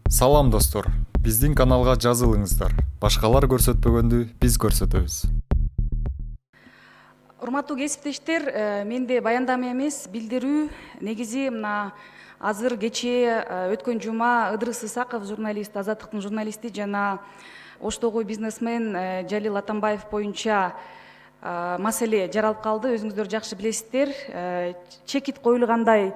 Салам достор, биздин каналга жазылыңыздар. Башкалар көрсөтпөгөндү биз көрсөтөбүз. Урматтуу кесиптештер, менде баяндама эмес, билдирүү. Негизи мына азыр кечээ өткөн жума Ыдырыс Исаков журналист, Азаттыктын журналисти жана Оштогу бизнесмен Жалил Атамбаев боюнча маселе жаралып калды. Өзүңүздөр жакшы билесиздер. Чекит коюлгандай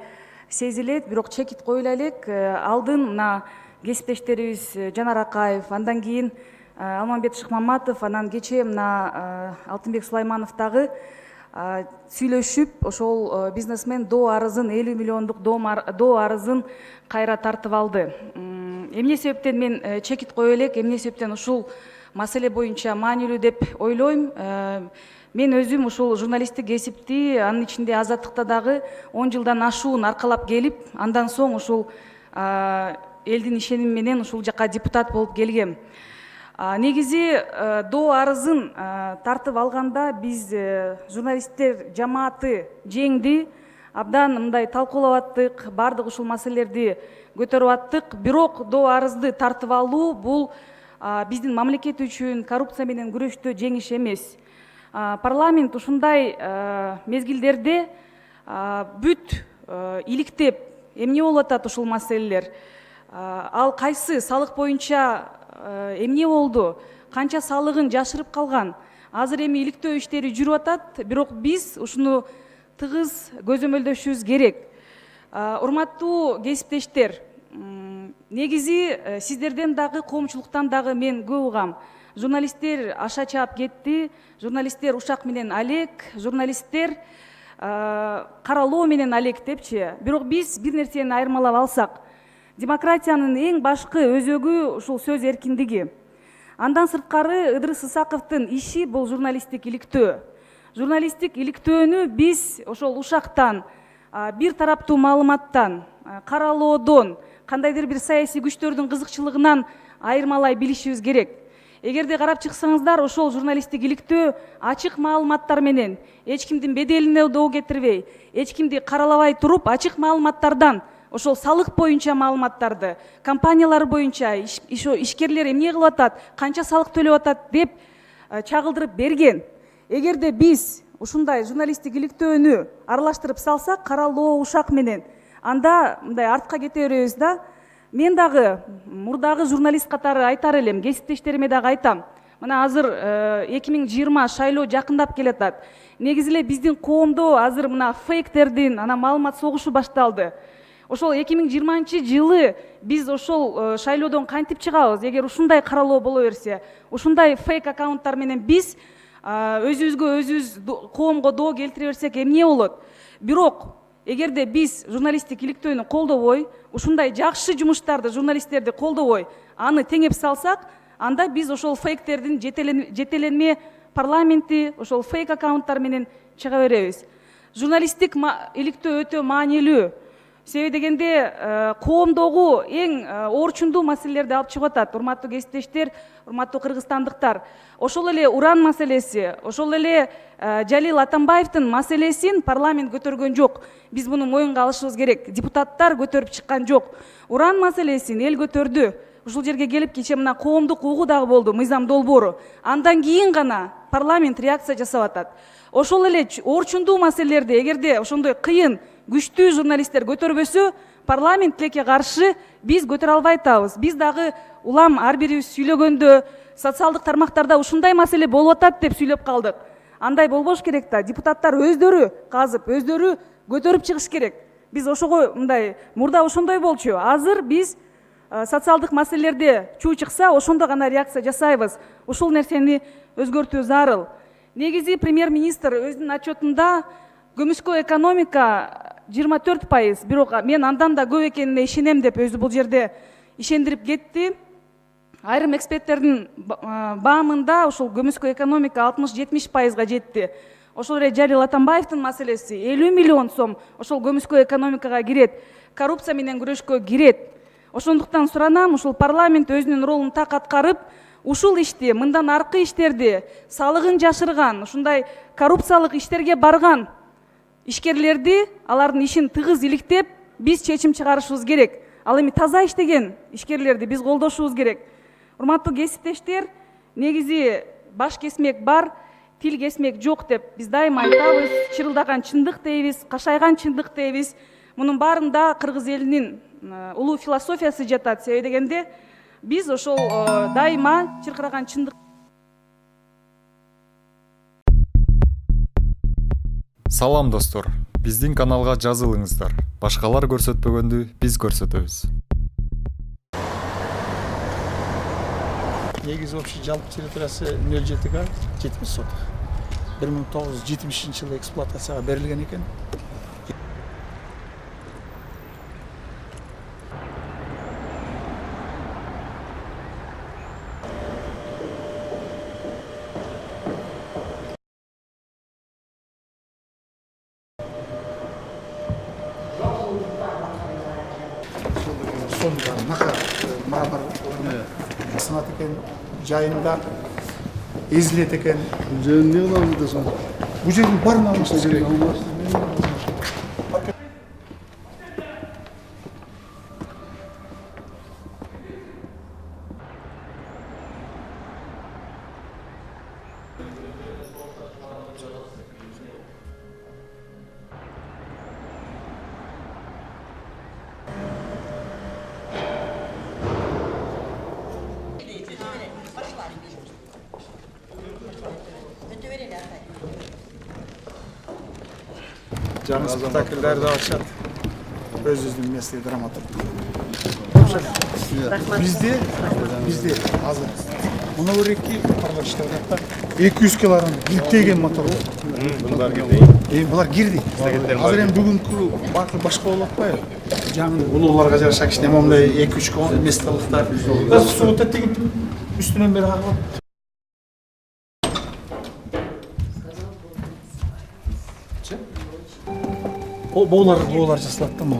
сезилет, бирок чекит коюла элек. Алдын мына кесиптештерибиз Жанар Акаев, андан кийин Алмамбет Шыкмаматов, анан кечээ мына Алтынбек Сулайманов дагы сүйлөшүп, ошол бизнесмен доо арызын 50 миллиондук доо арызын кайра тартып алды. Эмне себептен мен чекит кое элек, эмне себептен ушул маселе боюнча маанилүү деп ойлойм. Мен өзүм ушул журналисттик кесипти, анын ичинде Азаттыкта дагы 10 жылдан ашуун аркалап келип, андан соң ушул элдин ишеними менен ушул жака депутат болуп келгем. Негизи доо арызын тартып алганда биз журналисттер жамааты жеңди, абдан мындай талкуулап аттык, баардык ушул маселелерди көтөрүп аттык. Бирок доо арызды тартып алуу бул биздин мамлекет үчүн коррупция менен күрөштө жеңиш эмес. Парламент ушундай мезгилдерде бүт иликтеп, эмне болуп атат ушул маселелер? Ал кайсы салык боюнча эмне болду? Канча салыгын жашырып калган? Азыр эми иликтөө иштери жүрүп атат, бирок биз ушуну тыгыз көзөмөлдөшүбүз керек. Урматтуу кесиптештер, негизи сиздерден дагы, коомчулуктан дагы мен көп угам. Журналисттер аша чаап кетти, журналисттер ушак менен алек, журналисттер каралоо менен алек депчи. Бирок биз бир нерсени айырмалап алсак, демократиянын эң башкы өзөгү ушул сөз эркиндиги. Андан сырткары Ыдырыс Исаковдун иши бул журналисттик иликтөө. Журналисттик иликтөөнү биз ошол ушактан, бир тараптуу маалыматтан, каралоодон, кандайдыр бир саясий күчтөрдүн кызыкчылыгынан айырмалай билишибиз керек. Эгерде карап чыксаңыздар, ошол журналисттик иликтөө ачык маалыматтар менен, эч кимдин беделине доо кетирбей, эч кимди каралабай туруп, ачык маалыматтардан ошол салык боюнча маалыматтарды, компаниялар боюнча ишкерлер эмне кылып атат, канча салык төлөп атат деп чагылдырып берген. Эгерде биз ушундай журналисттик иликтөөнү аралаштырып салсак, каралоо ушак менен, анда мындай артка кете беребиз да. Мен дагы мурдагы журналист катары айтар элем, кесиптештериме дагы айтам. Мына азыр 2020 шайлоо жакындап келатат. Негизи эле биздин коомдо азыр мына фейктердин, ана маалымат согушу башталды. Ошол 2020 жылы биз ошол шайлоодон кантип чыгабыз? Эгер ушундай каралоо боло берсе, ушундай фейк аккаунттар менен биз өзүбүзгө өзүбүз коомго доо келтире берсек эмне болот? Бирок эгерде биз журналисттик иликтөөнү колдобой, ушундай жакшы жумуштарды, журналисттерди колдобой, аны теңеп салсак, анда биз ошол фейктердин жетеленме парламенти, ошол фейк аккаунттар менен чыга беребиз. Журналисттик иликтөө өтө маанилүү. Себеби дегенде коомдогу эң оорчундуу маселелерди алып чыгып атат. Урматтуу кесиптештер, урматтуу кыргызстандыктар. Ошол эле уран маселеси, ошол эле Жалил Атамбаевдин маселесин парламент көтөргөн жок. Биз муну моюнга алышыбыз керек. Депутаттар көтөрүп чыккан жок. Уран маселесин эл көтөрдү. Ушул жерге келип кечээ мына коомдук угуу дагы болду, мыйзам долбоору. Андан кийин гана парламент реакция жасап атат. Ошол эле оорчундуу маселелерди эгерде ошондой кыйын, күчтүү журналисттер көтөрбөсө, парламент тилекке каршы биз көтөрө албай атабыз. Биз дагы улам ар бирибиз сүйлөгөндө, социалдык тармактарда ушундай маселе болуп атат деп сүйлөп калдык. Андай болбош керек да. Депутаттар өздөрү казып, өздөрү көтөрүп чыгыш керек. Биз ошого мындай мурда ошондой болчу. Азыр биз социалдык маселелерде чуу чыкса, ошондо гана реакция жасайбыз. Ушул нерсени өзгөртүү зарыл. Негизи премьер-министр өзүнүн отчетунда көмүскө экономика 24%, бирок мен андан да көп экенине ишенем деп өзү бул жерде ишендирип кетти. Айрым эксперттердин баамында ошол көмүскө экономика 60-70%га жетти. Ошол эле Жалил Атамбаевдин маселеси 50 миллион сом ошол көмүскө экономикага кирет, коррупция менен күрөшкө кирет. Ошондуктан суранам, ушул парламент өзүнүн ролун так аткарып, ушул ишти, мындан аркы иштерди, салыгын жашырган, ушундай коррупциялык иштерге барган ишкерлерди, алардын ишин тыгыз иликтеп, биз чечим чыгарышыбыз керек. Ал эми таза иштеген ишкерлерди биз колдошубуз керек. Урматтуу кесиптештер, негизи баш кесмек бар, тил кесмек жок деп биз дайыма айтабыз. Чырылдаган чындык дейбиз, кашайган чындык дейбиз. Мунун баарында кыргыз элинин улуу философиясы жатат. Себеби дегенде биз ошол дайыма чыркыраган чындык. Салам достор, биздин каналга жазылыңыздар. Башкалар көрсөтпөгөндү биз көрсөтөбүз. Негизи общий жалпы территориясы 0,7 га 70 соток. 1970 жылы эксплуатацияга берилген экен. Сонда мрамор сынат экен, жайында эзилет экен. Жайын не кыламыз да сонда? Бул жердин баарын алмашыбыз керек. Жаңы спектакльдерди ачат. Өзүбүздүн местный драматург. Bizde hazır. Buna göre ki parlaştırdıkta 200 kilogram iltegen motor. Bunlar girdi. Bular girdi. Hazır hem bugünkü başka olup koyuyor. Жаңы улууларга жараша кичине момундай 2-3 месталыктар. Суутта тегип үстүнөн бери кагылып. Boğular жасалат мı?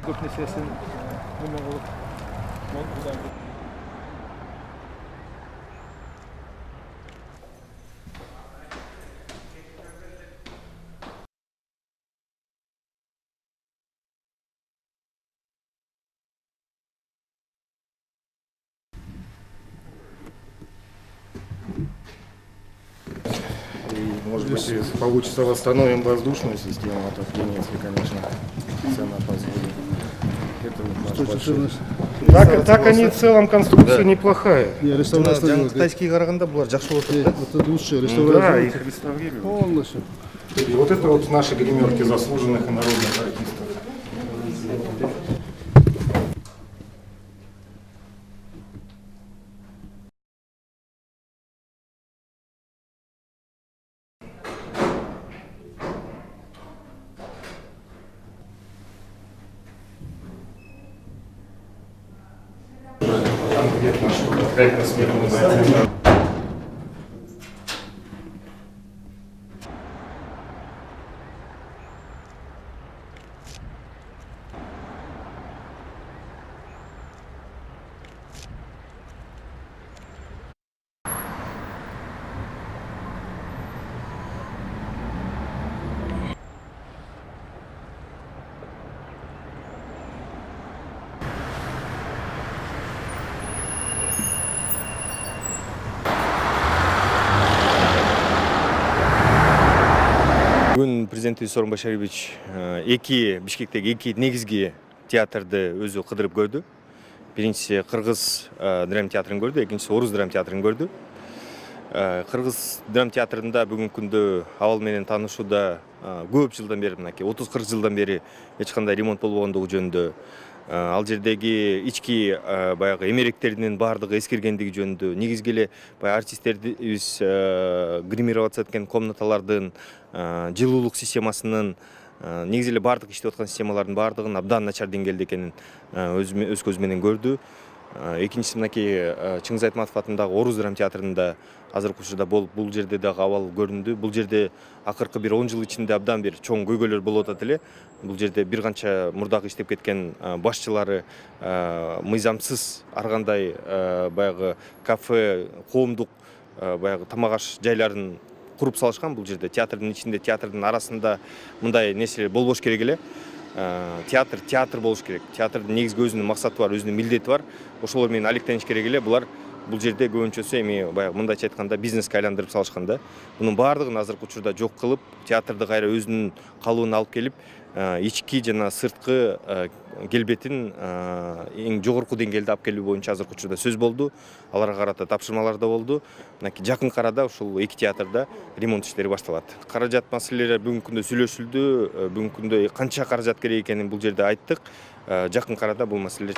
Көп несесін неме қылып может быть, получится восстановим воздушную систему отопления, если, конечно, цена позволит. Так они в целом конструкция неплохая. Кытайский караганда булар жакшы болуп атат. Это лучше реставрация. Да, их реставрируют. Полностью. И вот это вот наши гримерки заслуженных и народных артистов. Бүгін президент Сооронбай Башарович Бишкектеги эки негизги театрды өзү кыдырып көрдү. Биринчиси Кыргыз драма театрын көрдү, экинчиси Орус драма театрын көрдү. Кыргыз драма театрында бүгүнкү күндө абал менен таанышууда көп жылдан бери, мынакей 30-40 жылдан бери эч кандай ремонт болбогондугу жөнүндө Ал жердеги ички баягы эмеректердин баардыгы эскергендиги жөнүндө негизги эле баягы артисттерибиз гримироваться эткен комнаталардын жылуулук системасынын негизи эле баардык иштеп аткан системалардын баардыгын абдан начар деңгээлде экенин өз көзү менен көрдү. Экинчиси мынакей Чыңгыз Айтматов атындагы Орус драма театрында азыркы учурда болуп, бул жерде дагы абал көрүндү. Бул жерде акыркы бир 10 жыл ичинде абдан бир чоң көйгөйлөр болуп атат эле. Бул жерде бир канча мурдагы иштеп кеткен башчылары мыйзамсыз ар кандай баягы кафе, коомдук баягы тамак аш жайларын куруп салышкан. Бул жерде театрдын ичинде, театрдын арасында мындай нерселер болбош керек эле. Театр болуш керек. Театрдын негизги өзүнүн максаты бар, өзүнүн милдети бар. Ошолор менен алектениш керек эле. Булар бул жерде көбүнчөсү эми баягы мындайча айтканда бизнеске айландырып салышкан да. Мунун баардыгын азыркы учурда жок кылып, театрды кайра өзүнүн калыбына алып келип, ички жана сырткы келбетин эң жогорку деңгээлде алып келүү боюнча азыркы учурда сөз болду. Аларга карата тапшырмалар да болду. Мынакей жакынкы арада ушул эки театрда ремонт иштери башталат. Каражат маселелери бүгүнкү күндө сүйлөшүлдү. Бүгүнкү күндө канча каражат керек экенин бул жерде айттык. Жакынкы арада бул маселелер